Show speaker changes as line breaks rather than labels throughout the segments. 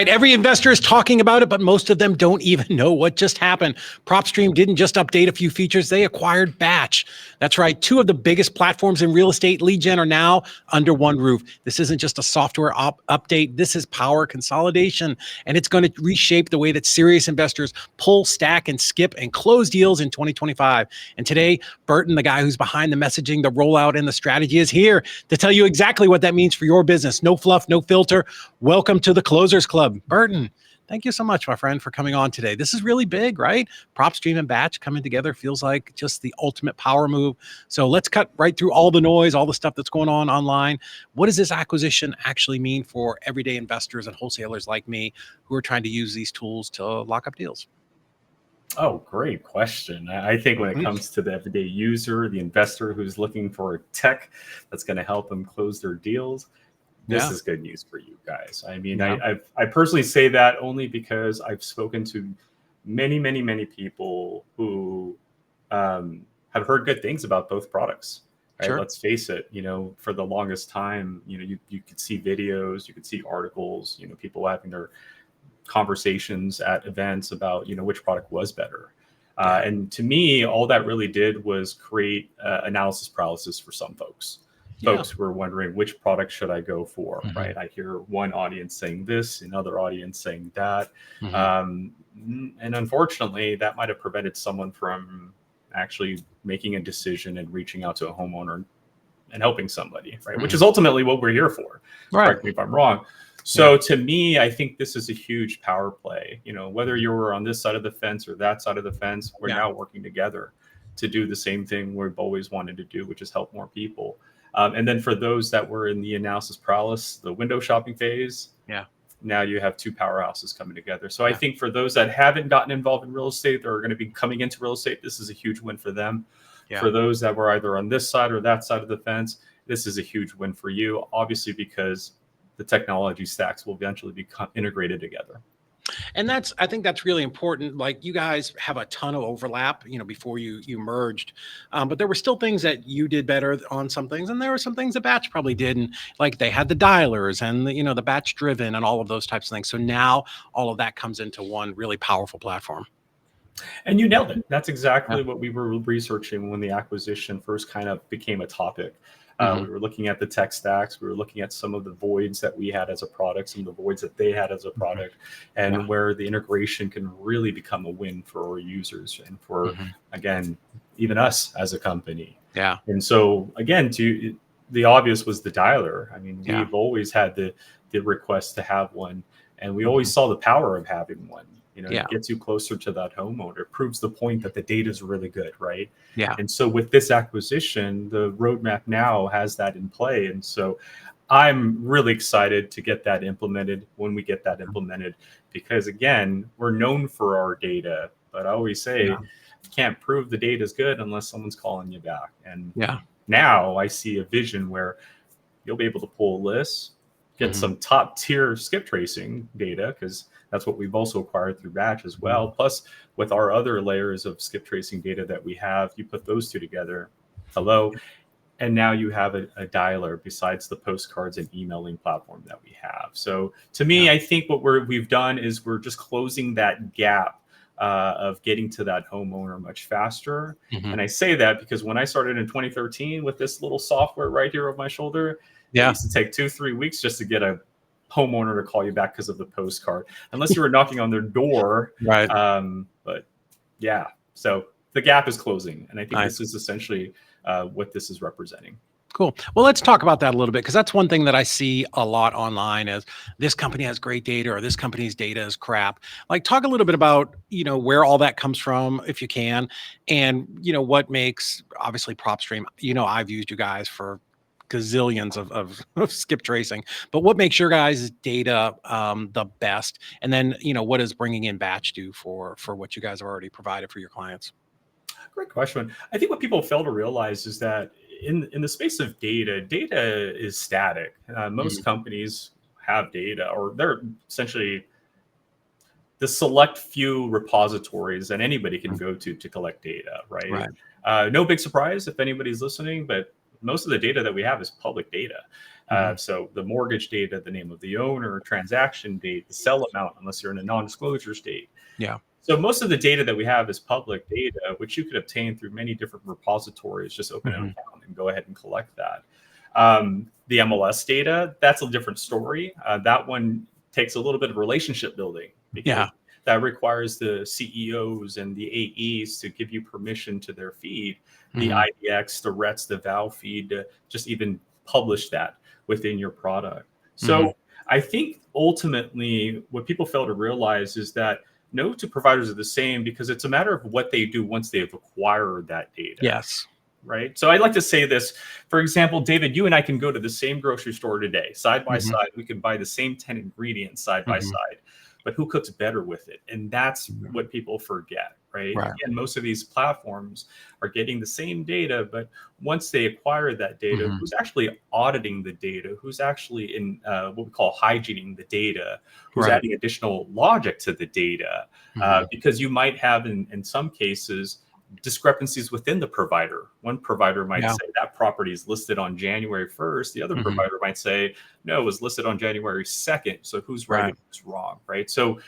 right. Every investor is talking about it, but most of them don't even know what just happened. PropStream didn't just update a few features. They acquired Batch. That's right. Two of the biggest platforms in real estate lead gen are now under one roof. This isn't just a software update. This is power consolidation, and it's going to reshape the way that serious investors pull, stack, and skip and close deals in 2025. And today, Burton, the guy who's behind the messaging, the rollout, and the strategy, is here to tell you exactly what that means for your business. No fluff, no filter. Welcome to the Closers Club. Burton, thank you so much, my friend, for coming on today. This is really big, right? PropStream and Batch coming together feels like just the ultimate power move. So let's cut right through all the noise, all the stuff that's going on online. What does this acquisition actually mean for everyday investors and wholesalers like me who are trying to use these tools to lock up deals?
Oh, great question. I think when it comes to the everyday user, the investor who's looking for tech that's going to help them close their deals, this is good news for you guys. I mean, I personally say that only because I've spoken to many people who have heard good things about both products. Right? Sure. Let's face it, for the longest time, you could see videos, you could see articles, people having their conversations at events about, which product was better. And to me, all that really did was create analysis paralysis for some folks. Folks who were wondering which product should I go for, right? I hear one audience saying this, another audience saying that. And unfortunately, that might have prevented someone from actually making a decision and reaching out to a homeowner and helping somebody, right? Which is ultimately what we're here for. Right. Correct me if I'm wrong. So to me, I think this is a huge power play. Whether you're on this side of the fence or that side of the fence, we're now working together to do the same thing we've always wanted to do, which is help more people. And then for those that were in the analysis paralysis, the window shopping phase, now you have two powerhouses coming together. So I think for those that haven't gotten involved in real estate, or are going to be coming into real estate, this is a huge win for them. For those that were either on this side or that side of the fence, this is a huge win for you, obviously, because the technology stacks will eventually become integrated together.
And I think that's really important. Like, you guys have a ton of overlap, before you merged, but there were still things that you did better on some things. And there were some things that Batch probably didn't, like they had the dialers and the batch driven and all of those types of things. So now all of that comes into one really powerful platform.
And you nailed it. That's exactly what we were researching when the acquisition first kind of became a topic. We were looking at the tech stacks. We were looking at some of the voids that we had as a product, some of the voids that they had as a product, and where the integration can really become a win for our users and for, again, even us as a company.
Yeah.
And so, again, the obvious was the dialer. I mean, we've always had the request to have one, and we always saw the power of having one. It gets you closer to that homeowner. It proves the point that the data is really good, right?
Yeah.
And so with this acquisition, the roadmap now has that in play. And so I'm really excited to get that implemented when we get that implemented, because again, we're known for our data, but I always say you can't prove the data is good unless someone's calling you back. And now I see a vision where you'll be able to pull a list, get some top tier skip tracing data, because that's what we've also acquired through Batch as well. Plus, with our other layers of skip tracing data that we have, you put those two together, and now you have a dialer besides the postcards and emailing platform that we have. So to me, I think what we've done is we're just closing that gap of getting to that homeowner much faster. And I say that because when I started in 2013 with this little software right here on my shoulder, it used to take 2-3 weeks just to get a homeowner to call you back because of the postcard, unless you were knocking on their door.
Right.
But so the gap is closing. And I think this is essentially what this is representing.
Cool. Well, let's talk about that a little bit, because that's one thing that I see a lot online is this company has great data or this company's data is crap. Like, talk a little bit about, where all that comes from, if you can, and, what makes, obviously, PropStream, I've used you guys for gazillions of skip tracing, but what makes your guys' data the best? And then, what does bringing in Batch do for what you guys have already provided for your clients?
Great question. I think what people fail to realize is that in the space of data is static. Most companies have data, or they're essentially the select few repositories that anybody can go to collect data, right? No big surprise if anybody's listening, but most of the data that we have is public data. So the mortgage data, the name of the owner, transaction date, the sell amount, unless you're in a non-disclosure state.
Yeah.
So most of the data that we have is public data, which you could obtain through many different repositories. Just open an account and go ahead and collect that. The MLS data, that's a different story. That one takes a little bit of relationship building, because that requires the CEOs and the AEs to give you permission to their feed, the IDX, the RETs, the VAL feed, to just even publish that within your product. So I think ultimately what people fail to realize is that no two providers are the same, because it's a matter of what they do once they've acquired that data.
Yes.
Right. So I like to say this, for example, David, you and I can go to the same grocery store today, side by side. We can buy the same 10 ingredients side by side, but who cooks better with it? And that's what people forget, right? Again, most of these platforms are getting the same data, but once they acquire that data, who's actually auditing the data? Who's actually in what we call hygiening the data? Who's adding additional logic to the data? Because you might have, in some cases, discrepancies within the provider. One provider might say that property is listed on January 1st. The other provider might say, no, it was listed on January 2nd. So who's right and who's wrong, right? So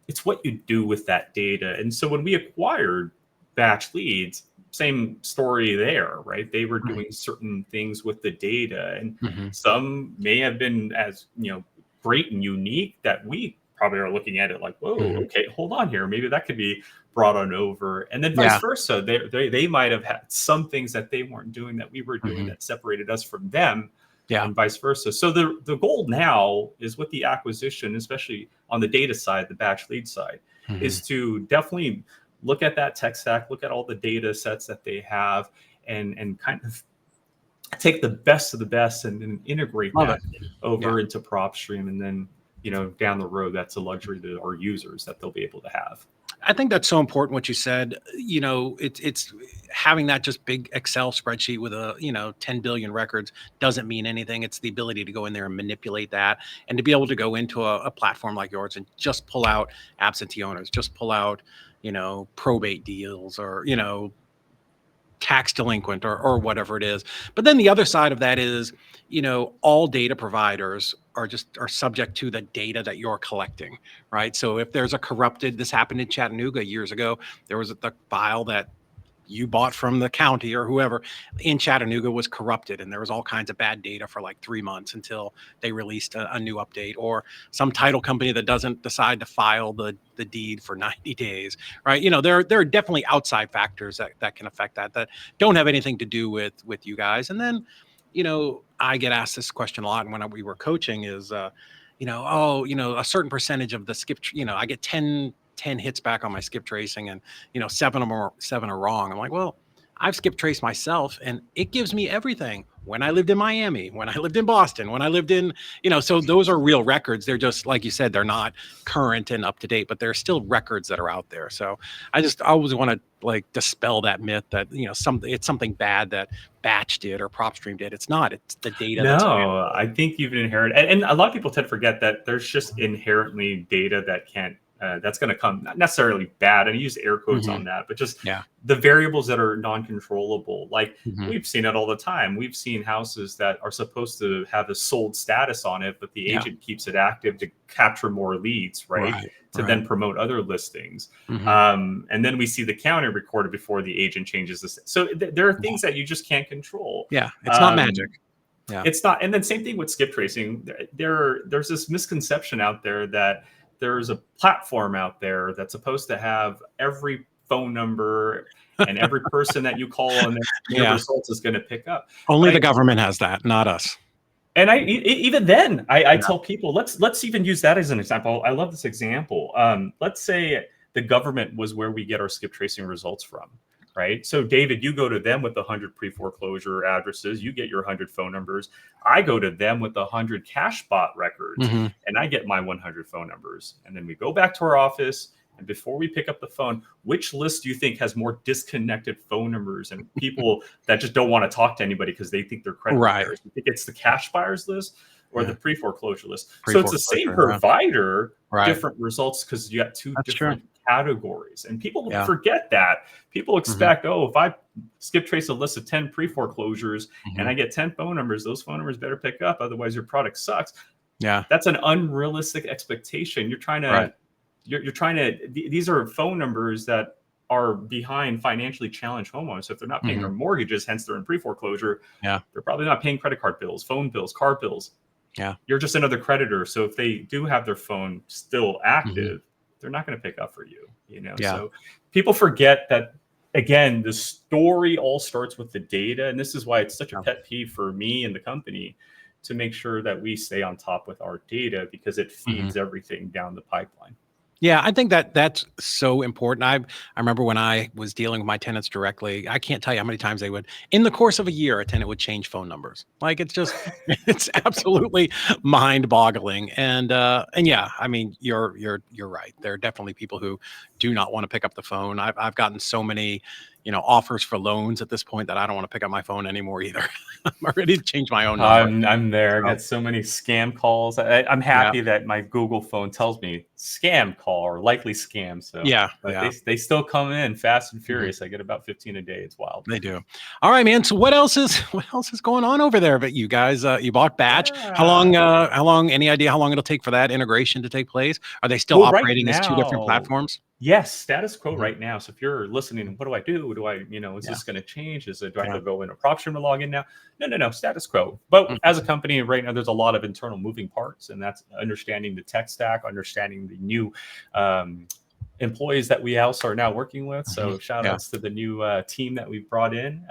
it's what you do with that data. And so when we acquired Batch Leads, same story there, right? They were doing certain things with the data, and some may have been as, great and unique that we probably are looking at it like, whoa, okay, hold on here. Maybe that could be brought on over. And then vice versa. They might have had some things that they weren't doing that we were doing that separated us from them, and vice versa. So the goal now is, with the acquisition, especially on the data side, the Batch Lead side, is to definitely look at that tech stack, look at all the data sets that they have, and kind of take the best of the best and integrate that over into PropStream. And then, down the road, that's a luxury to our users that they'll be able to have.
I think that's so important what you said. It's having that just big Excel spreadsheet with 10 billion records doesn't mean anything. It's the ability to go in there and manipulate that, and to be able to go into a platform like yours and just pull out absentee owners, just pull out, probate deals, or, tax delinquent, or whatever it is. But then the other side of that is, all data providers are subject to the data that you're collecting, right? So if there's this happened in Chattanooga years ago, there was the file that you bought from the county or whoever in Chattanooga was corrupted, and there was all kinds of bad data for like 3 months until they released a new update, or some title company that doesn't decide to file the deed for 90 days, right? There are definitely outside factors that can affect that don't have anything to do with you guys. And then, I get asked this question a lot, and when we were coaching is, a certain percentage of the skip, I get 10 hits back on my skip tracing, and 7 are wrong. I'm like, well, I've skip traced myself, and it gives me everything. When I lived in Miami, when I lived in Boston, when I lived in, so those are real records. They're just, like you said, they're not current and up to date, but they're still records that are out there. So I always want to dispel that myth that, it's something bad that Batch did or PropStream did. It's not. It's the data.
No, I think you've inherited, and a lot of people tend to forget that there's just inherently data that can't, that's going to come, not necessarily bad, and I use air quotes on that, but just the variables that are non-controllable. Like we've seen it all the time. We've seen houses that are supposed to have a sold status on it, but the agent keeps it active to capture more leads, right? To then promote other listings. And then we see the counter recorded before the agent changes this. So there are things that you just can't control.
Yeah, it's not magic.
Yeah, it's not. And then same thing with skip tracing. There's this misconception out there that there's a platform out there that's supposed to have every phone number and every person that you call on their results is going to pick up.
Only the government has that, not us.
And even then, I tell people, let's even use that as an example. I love this example. Let's say the government was where we get our skip tracing results from, right? So David, you go to them with 100 pre-foreclosure addresses, you get your 100 phone numbers. I go to them with 100 cash bot records, and I get my 100 phone numbers. And then we go back to our office, and before we pick up the phone, which list do you think has more disconnected phone numbers and people that just don't want to talk to anybody because they think they're credit buyers? You think it's the cash buyers list or the pre-foreclosure list? So it's the same provider, different results, because you got two different categories. And people
Yeah.
forget that. People expect, oh, if I skip trace a list of 10 pre-foreclosures and I get 10 phone numbers, those phone numbers better pick up. Otherwise, your product sucks.
Yeah.
That's an unrealistic expectation. You're trying to, you're trying to, these are phone numbers that are behind financially challenged homeowners. So if they're not paying their mortgages, hence they're in pre-foreclosure, they're probably not paying credit card bills, phone bills, car bills.
Yeah.
You're just another creditor. So if they do have their phone still active, they're not going to pick up for you, you know? So people forget that, again, the story all starts with the data. And this is why it's such a pet peeve for me and the company to make sure that we stay on top with our data, because it feeds everything down the pipeline.
Yeah, I think that that's so important. I remember when I was dealing with my tenants directly, I can't tell you how many times they would, in the course of a year, a tenant would change phone numbers. Like, it's just, it's absolutely mind-boggling. And yeah, I mean, you're right. There are definitely people who do not want to pick up the phone. I've gotten so many, offers for loans at this point that I don't want to pick up my phone anymore either. I'm ready to change my own number.
I'm there.
So,
I get so many scam calls. I'm happy that my Google phone tells me scam call or likely scam. So but they still come in fast and furious. I get about 15 a day. It's wild.
They do. All right, man. So what else is going on over there? But you guys, you bought Batch. How long? Any idea how long it'll take for that integration to take place? Are they still operating as two different platforms?
Yes, status quo right now. So if you're listening, what do I do? Do I, is this going to change? Do I have to go into PropStream to log in now? No, status quo. But as a company right now, there's a lot of internal moving parts, and that's understanding the tech stack, understanding the new employees that we also are now working with. So shout outs to the new team that we've brought in.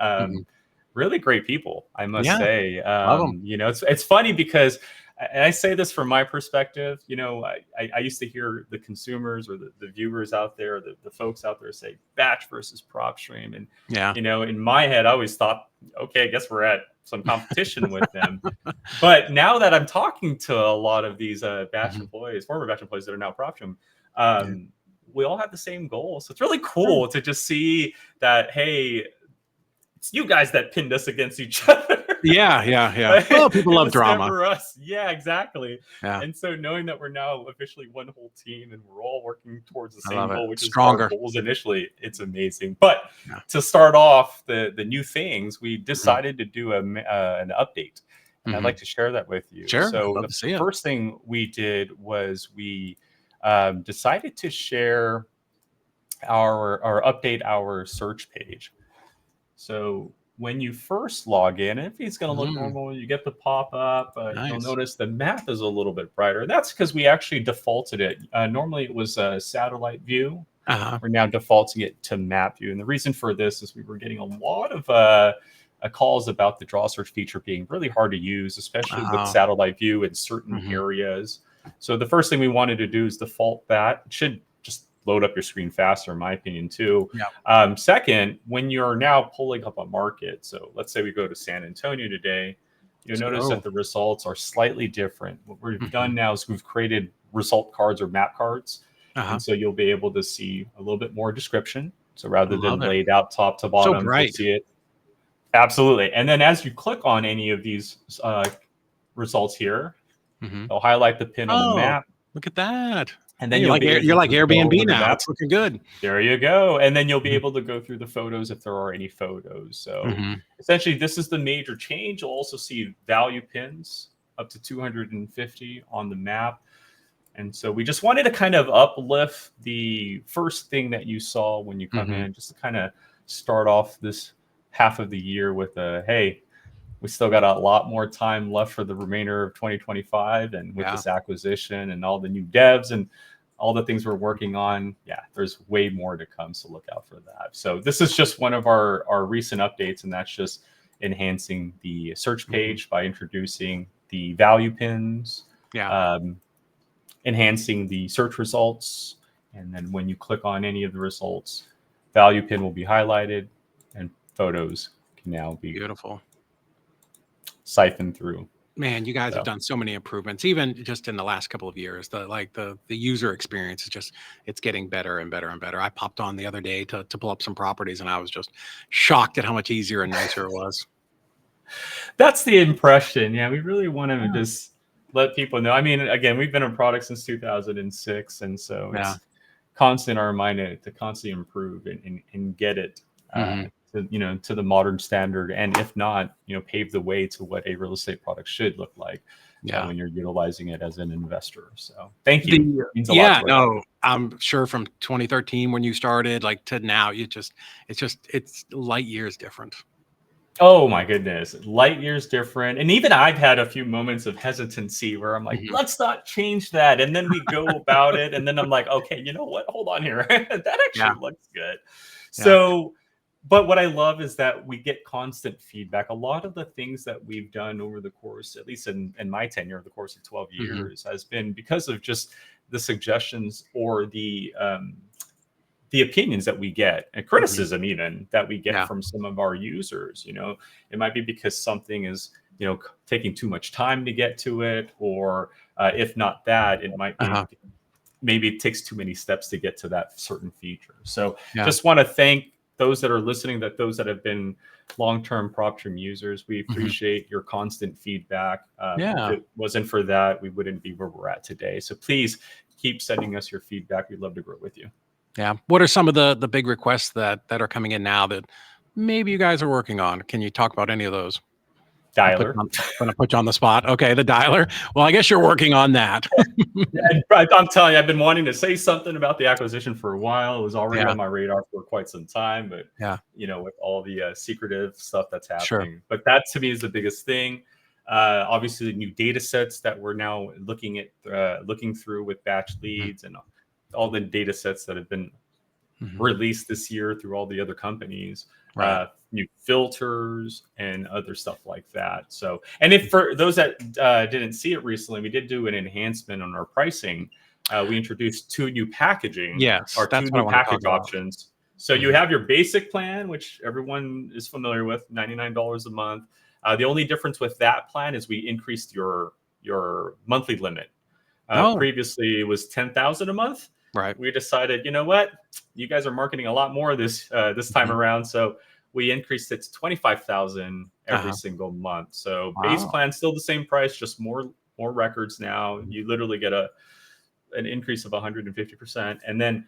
Really great people, I must say. It's funny because, and I say this from my perspective, I used to hear the consumers or the viewers out there, the folks out there say Batch versus PropStream. And, in my head, I always thought, okay, I guess we're at some competition with them. But now that I'm talking to a lot of these Batch employees, former Batch employees that are now PropStream, we all have the same goal. So it's really cool to just see that, hey, it's you guys that pinned us against each other.
Yeah. Well, people love drama.
For us. Yeah, exactly.
Yeah.
And so knowing that we're now officially one whole team and we're all working towards the same goal, which
stronger
is our goals initially, it's amazing. But to start off the new things, we decided to do an update. And I'd like to share that with you.
Sure.
So the first thing we did was we decided to share or update our search page. So when you first log in, it's going to look normal. You get the pop-up. You'll notice the map is a little bit brighter. And that's because we actually defaulted it. Normally, it was a satellite view. We're now defaulting it to map view. And the reason for this is we were getting a lot of calls about the draw search feature being really hard to use, especially with satellite view in certain areas. So the first thing we wanted to do is default that. It should just load up your screen faster, in my opinion, too. Second, when you're now pulling up a market, so let's say we go to San Antonio today, you'll notice that the results are slightly different. What we've done now is we've created result cards or map cards. And so you'll be able to see a little bit more description. So rather than laid out top to bottom, you'll see it. Absolutely. And then as you click on any of these results here, they'll highlight the pin on the map.
Look at that.
And then
you're like Airbnb now. It's looking good.
There you go. And then you'll be able to go through the photos if there are any photos. So essentially, this is the major change. You'll also see value pins up to 250 on the map. And so we just wanted to kind of uplift the first thing that you saw when you come in, just to kind of start off this half of the year with hey, we still got a lot more time left for the remainder of 2025. And with this acquisition and all the new devs and all the things we're working on, there's way more to come. So look out for that. So this is just one of our recent updates, and that's just enhancing the search page by introducing the value pins, enhancing the search results. And then when you click on any of the results, value pin will be highlighted and photos can now be
beautiful.
Siphon through.
Man, you guys have done so many improvements, even just in the last couple of years. The user experience is just, it's getting better and better and better. I popped on the other day to pull up some properties, and I was just shocked at how much easier and nicer it was.
That's the impression. Yeah, we really want to just let people know. I mean, again, we've been in product since 2006, and so it's constant our mind to constantly improve and get it to the modern standard, and if not, pave the way to what a real estate product should look like when you're utilizing it as an investor. So thank you. It means a lot to us.
I'm sure from 2013 when you started, like to now, it's light years different.
Oh my goodness, light years different. And even I've had a few moments of hesitancy where I'm like, let's not change that. And then we go about it. And then I'm like, okay, you know what? Hold on here. That actually looks good. So, but what I love is that we get constant feedback. A lot of the things that we've done over the course, at least in my tenure, the course of 12 years, has been because of just the suggestions or the opinions that we get, and criticism even that we get from some of our users. It might be because something is taking too much time to get to it, or if not that, it might be maybe it takes too many steps to get to that certain feature. So just want to thank those that are listening, those that have been long-term PropStream users. We appreciate your constant feedback. If it wasn't for that, we wouldn't be where we're at today. So please keep sending us your feedback. We'd love to grow with you.
Yeah. What are some of the big requests that are coming in now that maybe you guys are working on? Can you talk about any of those?
Dialer.
I'm going to put you on the spot. Okay, the dialer. Well, I guess you're working on that.
I'm telling you, I've been wanting to say something about the acquisition for a while. It was already on my radar for quite some time, but with all the secretive stuff that's happening. But that to me is the biggest thing. Obviously, the new data sets that we're now looking through with batch leads and all the data sets that have been released this year through all the other companies, new filters and other stuff like that. So, and if for those that didn't see it recently, we did do an enhancement on our pricing. We introduced two new packaging, two new package options. So you have your basic plan, which everyone is familiar with, $99 a month. The only difference with that plan is we increased your monthly limit. Previously, it was $10,000 a month.
Right.
We decided, you know what, you guys are marketing a lot more this time around, so we increased it to $25,000 every single month. So base plan still the same price, just more records now. You literally get an increase of 150%, and then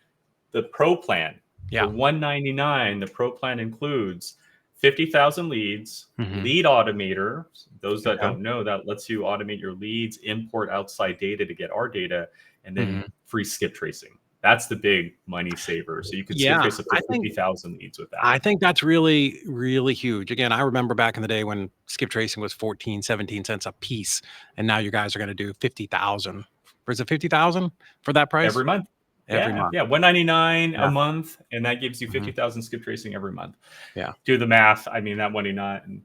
the Pro plan, the $199. The Pro plan includes 50,000 leads, lead automator. Those that don't know, that lets you automate your leads, import outside data to get our data, and then free skip tracing. That's the big money saver. So you could skip trace up to 50,000 leads with that.
I think that's really, really huge. Again, I remember back in the day when skip tracing was 14, 17 cents a piece. And now you guys are going to do 50,000. Or is it 50,000 for that price?
Every month. Every month. Yeah, $199 a month. And that gives you 50,000 skip tracing every month.
Yeah.
Do the math. I mean, that $199.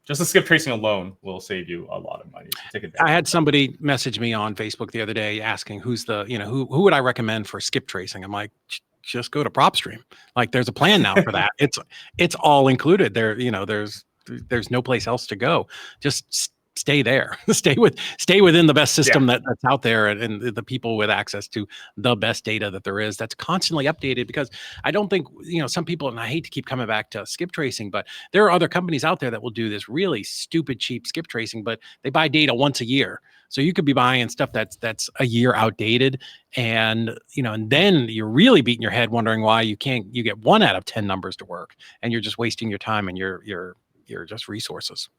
Just the skip tracing alone will save you a lot of money.
I had somebody message me on Facebook the other day asking who's the, who would I recommend for skip tracing? I'm like, just go to PropStream. Like there's a plan now for that. It's all included there. There's no place else to go. Just stay there. stay within the best system that's out there, and the people with access to the best data that there is, that's constantly updated. Because I don't think, some people, and I hate to keep coming back to skip tracing, but there are other companies out there that will do this really stupid cheap skip tracing, but they buy data once a year. So you could be buying stuff that's a year outdated, and and then you're really beating your head wondering why you get 1 out of 10 numbers to work, and you're just wasting your time and your just resources.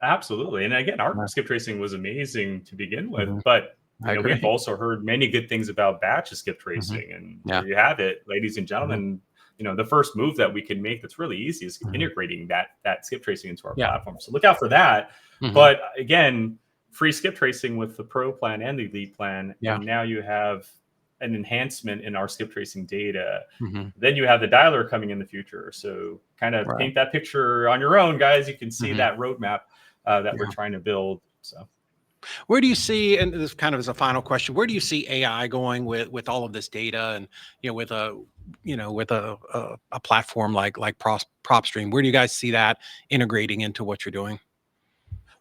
Absolutely. And again, our skip tracing was amazing to begin with, but we've also heard many good things about batch skip tracing. And there you have it, ladies and gentlemen. The first move that we can make that's really easy is integrating that skip tracing into our platform. So look out for that. But again, free skip tracing with the Pro plan and the Elite plan. And now you have an enhancement in our skip tracing data. Then you have the dialer coming in the future. So kind of paint that picture on your own, guys. You can see that roadmap that we're trying to build. So
where do you see, and this kind of is a final question, where do you see AI going with all of this data, and with a platform like PropStream? Where do you guys see that integrating into what you're doing?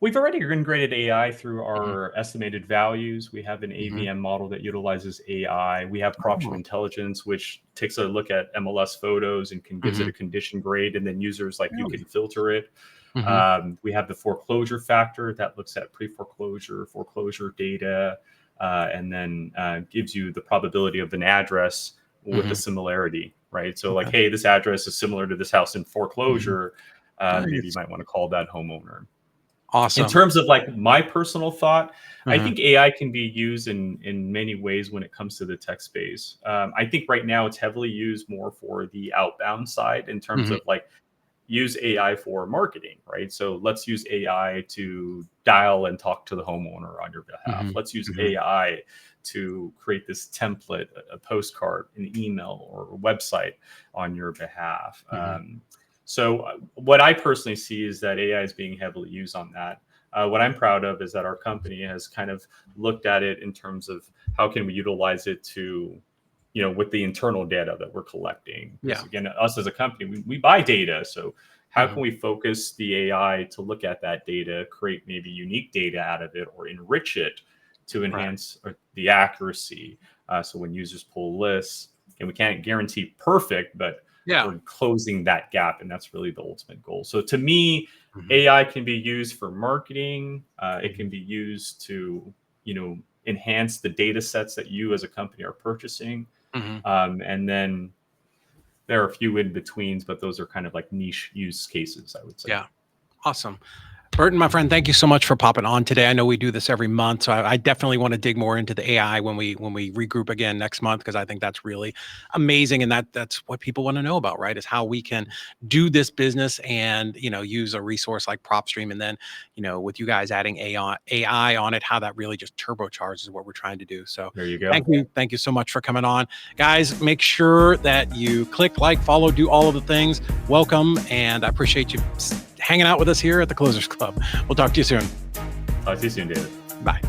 We've already integrated AI through our estimated values. We have an AVM model that utilizes AI. We have PropStream Intelligence, which takes a look at MLS photos and gives it a condition grade, and then users like you can filter it. We have the foreclosure factor that looks at pre-foreclosure, foreclosure data. and then gives you the probability of an address with the similarity, right? So like, hey, this address is similar to this house in foreclosure. Maybe you might want to call that homeowner.
Awesome.
In terms of like my personal thought, I think AI can be used in many ways when it comes to the tech space. I think right now it's heavily used more for the outbound side in terms of like use AI for marketing, right? So let's use AI to dial and talk to the homeowner on your behalf. Let's use AI to create this template, a postcard, an email, or a website on your behalf. So what I personally see is that AI is being heavily used on that. What I'm proud of is that our company has kind of looked at it in terms of how can we utilize it to, with the internal data that we're collecting. Because again, us as a company, we buy data. So how can we focus the AI to look at that data, create maybe unique data out of it, or enrich it to enhance the accuracy? So when users pull lists, and we can't guarantee perfect, but we're closing that gap, and that's really the ultimate goal. So to me, AI can be used for marketing. It can be used to, enhance the data sets that you as a company are purchasing. And then there are a few in betweens, but those are kind of like niche use cases, I would say.
Yeah. Awesome. Burton, my friend, thank you so much for popping on today. I know we do this every month, so I definitely want to dig more into the AI when we regroup again next month, because I think that's really amazing, and that's what people want to know about, right? Is how we can do this business and use a resource like PropStream, and then with you guys adding AI on it, how that really just turbocharges what we're trying to do. So
there you go.
Thank you so much for coming on, guys. Make sure that you click like, follow, do all of the things. Welcome, and I appreciate you hanging out with us here at the Closers Club. We'll talk to you soon.
Talk to you soon, David.
Bye.